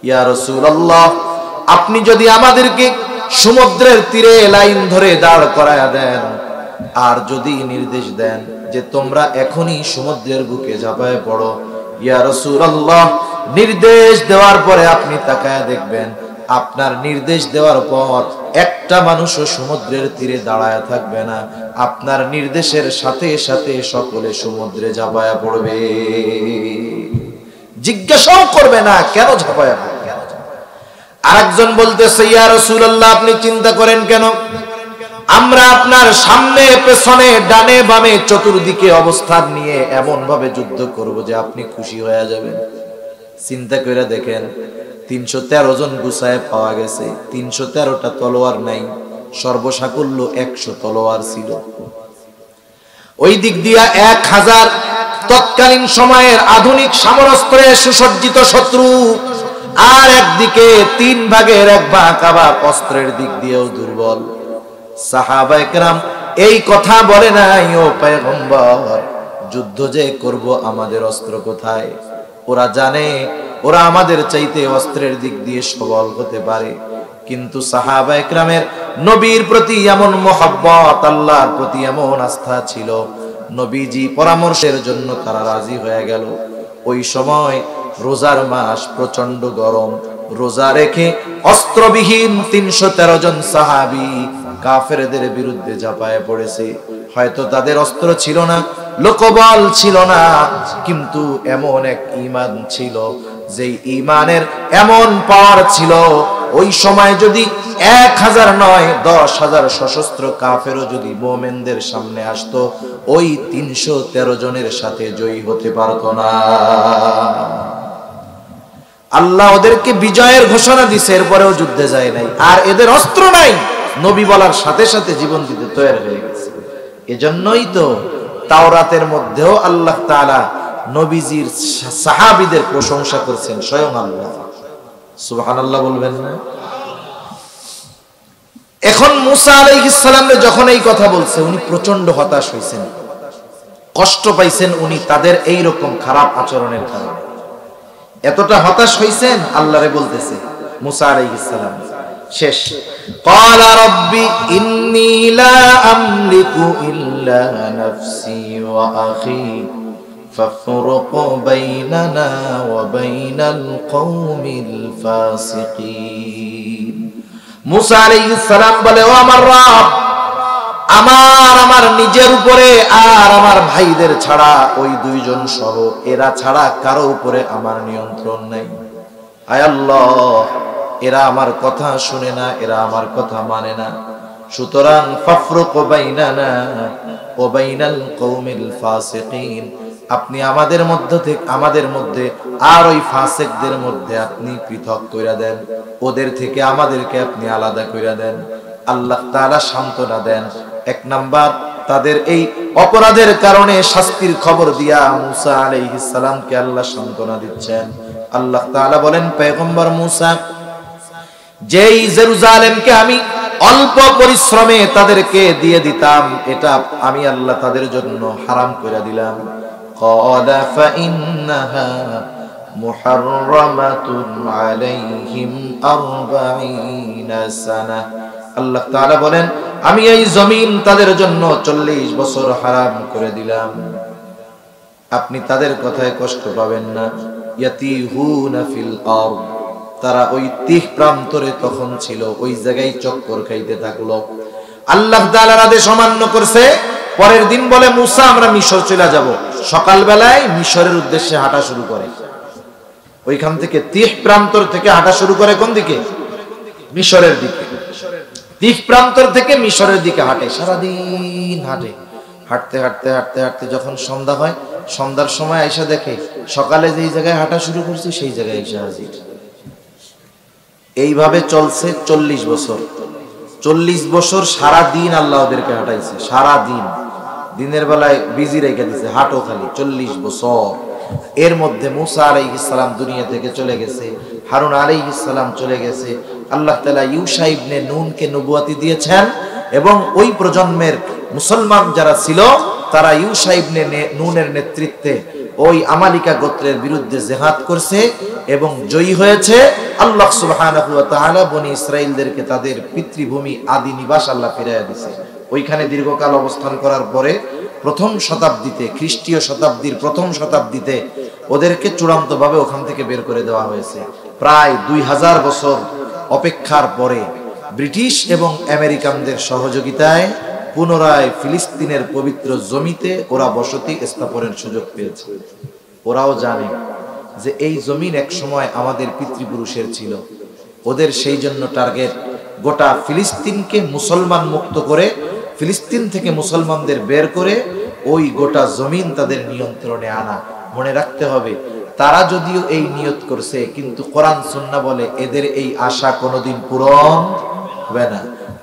ইয়া রাসূলুল্লাহ, আপনি যদি আমাদেরকে সমুদ্রের তীরে লাইন ধরে দাঁড় করায়া দেন, আর যদি নির্দেশ দেন যে তোমরা এখনই সমুদ্রের বুকে ঝাঁপায় পড়ো, ইয়া রাসূলুল্লাহ, নির্দেশ দেওয়ার পরে আপনি তাকায় দেখবেন আপনার নির্দেশ দেওয়ার পর একটা মানুষও সমুদ্রের তীরে দাঁড়ায় থাকবে না, আপনার নির্দেশের সাথে সাথে সকলে সমুদ্রে ঝাঁপায়া পড়বে, জিজ্ঞাসাও করবে না কেন ঝাঁপায়া পড়বে। আরেকজন বলতেছে, ইয়া রাসূলুল্লাহ, আপনি চিন্তা করেন কেন, আমরা আপনার সামনে পেছনে ডানে বামে চতুর্দিকে অবস্থান নিয়ে এমন ভাবে যুদ্ধ করব যে আপনি খুশি হয়ে যাবেন। চিন্তা করে দেখেন, 313 জন গুছায় পাওয়া গেছে, 313টা তলোয়ার নাই, সর্বসাকুল্য 100 তলোয়ার ছিল। ওই দিক দিয়া 1000 তৎকালীন সময়ের আধুনিক সমরাস্ত্রে সুসজ্জিত শত্রু, আর একদিকে 3 ভাগের 1 ভাগ আবার অস্ত্রের দিক দিয়েও দুর্বল। সাহাবায়ে কেরাম এই কথা বলে নাই, ও পয়গম্বর যুদ্ধ যে করব আমাদের অস্ত্র কোথায়? ওরা জানে ওরা আমাদের চাইতে অস্ত্রের দিক দিয়ে সবল হতে পারে, কিন্তু সাহাবা একরামের নবীর প্রতি এমন মহব্বত, আল্লাহর প্রতি এমন আস্থা ছিল, নবীজি পরামর্শের জন্য তারা রাজি হয়ে গেল। ওই সময় রোজার মাস, প্রচন্ড গরম, রোজা রেখে অস্ত্রবিহীন 313 জন সাহাবী কাফেরদের বিরুদ্ধে ঝাঁপায় পড়েছে। হয়তো তাদের অস্ত্র ছিল না, লোকবল ছিল না, কিন্তু এমন এক ঈমান ছিল, যেই ঈমানের এমন পাওয়ার ছিল, ওই সময় যদি 1000 নয় 10,000 সশস্ত্র কাফেরও যদি মুমিনদের সামনে আসতো, ওই 313 জনের সাথে জয়ী হতে পারতো না। আল্লাহ ওদেরকে বিজয়ের ঘোষণা দিছে, এরপরেও যুদ্ধে যায় নাই। আর এদের অস্ত্র নাই, নবী বলার সাথে সাথে জীবন দিতে তৈরি হয়ে গেছে। এজন্যই তো তাওরাতের মধ্যেও আল্লাহ তাআলা নবীজির সাহাবীদের প্রশংসা করছেন, স্বয়ং আল্লাহ। সুবহানাল্লাহ বলবেন না? এখন মুসা আলাইহিস সালামকে যখন এই কথা বলছে, উনি প্রচন্ড হতাশ হইছেন, কষ্ট পাইছেন উনি তাদের এই রকম খারাপ আচরণের কারণে। এতটা হতাশ হইছেন, আল্লাহরে বলতেছে মুসা আলাইহিস সালাম, শেষ, ক্বালা রাব্বি ইন্নী লা আমলিকু ইল্লা নাফসি ওয়া আখি ফাফরুক বাইনানা ওয়া বাইনাল কওমিল ফাসিকিন। মুসা আলাইহিস সালাম বলে, ও আমার রব, আমার নিজের উপরে আর আমার ভাইদের ছাড়া, ওই দুইজন সহ এরা ছাড়া কারো উপরে আমার নিয়ন্ত্রণ নাই। আয় আল্লাহ, এরা আমার কথা শুনে না, এরা আমার কথা মানে না, সুতরাং ফাফরুক বাইনানা ওয়া বাইনাল কওমিল ফাসিকিন, আপনি আমাদের মধ্যে আর ওই ফাসিকদের মধ্যে আপনি পৃথক কইরা দেন, ওদের থেকে আমাদেরকে আপনি আলাদা কইরা দেন। আল্লাহ তাআলা সান্ত্বনা দেন। এক নাম্বার, তাদের এই অপরাধের কারণে শাস্তির খবর দিয়া মুসা আলাইহিস সালামকে আল্লাহ সান্ত্বনা দিচ্ছেন। আল্লাহ তাআলা বলেন, পয়গম্বর মুসা, যেই জেরুজালেমকে আমি অল্প পরিশ্রমে তাদেরকে দিয়ে দিতাম, এটা আমি আল্লাহ তাদের জন্য হারাম করে দিলাম। ক্বালা ফাইন্নাহা মুহাররামাতুন আলাইহিম 40 সানাহ। আল্লাহ তাআলা বলেন, আমি এই জমিন তাদের জন্য 40 বছর হারাম করে দিলাম। আপনি তাদের কথায় কষ্ট পাবেন না। ইয়াতিহুনা ফিল আরদ, তারা ওই তিহ প্রান্তরে তখন ছিল, ওই জায়গায় চক্কর খাইতে থাকলো। আল্লাহ তাআলার আদেশ অমান্য করছে। পরের দিন বলে, মুসা, আমরা মিশর চলে যাব। সকালবেলায় মিশরের উদ্দেশ্যে হাঁটা শুরু করে, ওইখান থেকে তিহ প্রান্তর থেকে হাঁটা শুরু করে কোন দিকে? মিশরের দিকে। তিহ প্রান্তর থেকে মিশরের দিকে হাঁটে, সারাদিন হাঁটে। হাঁটতে হাঁটতে হাঁটতে হাঁটতে যখন সন্ধ্যা হয়, সন্ধ্যার সময় আইসা দেখে সকালে যেই জায়গায় হাঁটা শুরু করছে সেই জায়গায় আইসা হাজির। এইভাবে চলছে 40 বছর। 40 বছর সারা দিন আল্লাহ ওদেরকে হাঁটাইছে, সারা দিন। দিনের বেলায় বিজি রেখে দিছে, হাঁটো খালি 40 বছর। এর মধ্যে মুসা আলাইহিস সালাম দুনিয়া থেকে চলে গেছে, হারুন আলাইহিস সালাম চলে গেছে। আল্লাহ তাআলা ইউশা ইবনে নুনকে নবুয়াতি দিয়েছেন, এবং ওই প্রজন্মের মুসলমান যারা ছিল তারা ইউশা ইবনে নুনের নেতৃত্বে ওই আমালিকা গোত্রের বিরুদ্ধে জিহাদ করছে এবং জয়ী হয়েছে। আল্লাহ সুবহানাহু ওয়া তাআলা বনি ইসরাইলদেরকে তাদের পিতৃভূমি আদি নিবাস আল্লাহ ফিরাইয়া দিয়েছে। ওইখানে দীর্ঘকাল অবস্থান করার পরে প্রথম শতাব্দীতে, খ্রিস্টীয় শতাব্দীর প্রথম শতাব্দীতে ওদেরকে চূড়ান্তভাবে ওখান থেকে বের করে দেওয়া হয়েছে। প্রায় 2000 বছর অপেক্ষার পরে ব্রিটিশ এবং আমেরিকানদের সহযোগিতায় পুনরায় ফিলিস্তিনের পবিত্র জমিতে ওরা বসতি স্থাপনের সুযোগ পেয়েছে। ওরাও জানে যে এই জমিন এক সময় আমাদের পিতৃপুরুষের ছিল। ওদের সেই জন্য টার্গেট গোটা ফিলিস্তিনকে মুসলমান মুক্ত করে, ফিলিস্তিন থেকে মুসলমানদের বের করে ওই গোটা জমিন তাদের নিয়ন্ত্রণে আনা। মনে রাখতে হবে, তারা যদিও এই নিয়ত করছে, কিন্তু কোরআন সুন্নাহ বলে এদের এই আশা কোনোদিন পূরণ হবে না।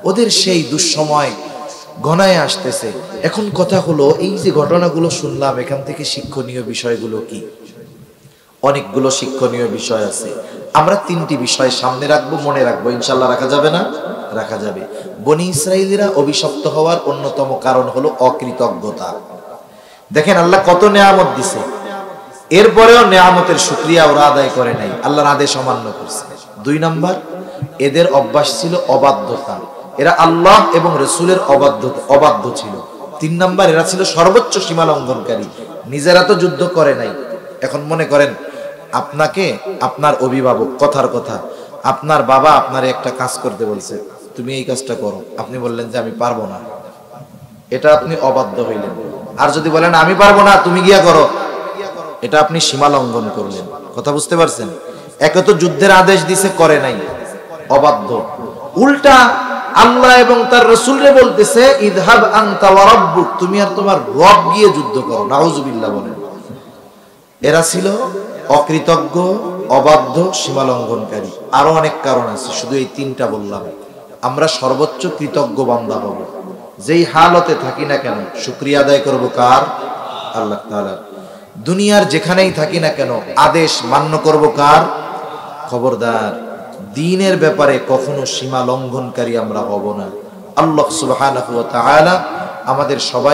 ওদের সেই দুঃসময় ঘনায় আসতেছে। এখন কথা হলো, এই যে ঘটনাগুলো শুনলাম, এখান থেকে শিক্ষণীয় বিষয়গুলো কি? অনেকগুলো শিক্ষণীয় বিষয় আছে। আমরা 3টি বিষয় সামনে রাখবো, মনে রাখবো, ইনশাআল্লাহ। রাখা যাবে না? রাখা যাবে। বনি ইসরাইলিরা অভিশপ্ত হওয়ার অন্যতম কারণ হলো অকৃতজ্ঞতা। দেখেন আল্লাহ কত নেয়ামত দিছে, এরপরেও নেয়ামতের শুকরিয়া ওরা আদায় করে নাই, আল্লাহর আদেশ অমান্য করছে। 2 নাম্বার, এদের অভ্যাস ছিল অবাধ্যতা, এরা আল্লাহ এবং রাসূলের অবাধ্য ছিল। 3 নাম্বার, এরা ছিল সর্বোচ্চ সীমা লঙ্ঘনকারী, নিজেরা তো যুদ্ধ করে নাই। এখন মনে করেন আপনাকে আপনার অভিভাবক, কথার কথা আপনার বাবা আপনার একটা কাজ করতে বলছে, তুমি এই কাজটা করো, আপনি বললেন যে আমি পারবো না, এটা আপনি অবাধ্য হইলেন। আর যদি বলেন আমি পারবো না, তুমি গিয়া করো, এটা আপনি সীমা লঙ্ঘন করলেন। কথা বুঝতে পারছেন? একে তো যুদ্ধের আদেশ দিছে, করে নাই, অবাধ্য। উল্টা আল্লাহ এবং তার রাসূলরে বলতেছে ইযহাব আনতা ওয়া রাব্বুক, তুমি আর তোমার রব গিয়ে যুদ্ধ করো। নাউযুবিল্লাহ বলেন। এরা ছিল অকৃতজ্ঞ, অবাধ্য, সীমা লঙ্ঘনকারী। আরো অনেক কারণ আছে, শুধু এই 3টা বললাম। আমরা সর্বোচ্চ কৃতজ্ঞ বান্দা হব, যেই হালতে থাকি না কেন শুকরিয়া আদায় করব কার? আল্লাহ তাআলা। দুনিয়ার যেখানেই থাকি না কেন আদেশ মান্য করব কার? খবরদার, দ্বীনের ব্যাপারে কখনো সীমা লঙ্ঘনকারী আমরা হব না। আল্লাহ সুবহানাহু ওয়া তাআলা আমাদের সবাই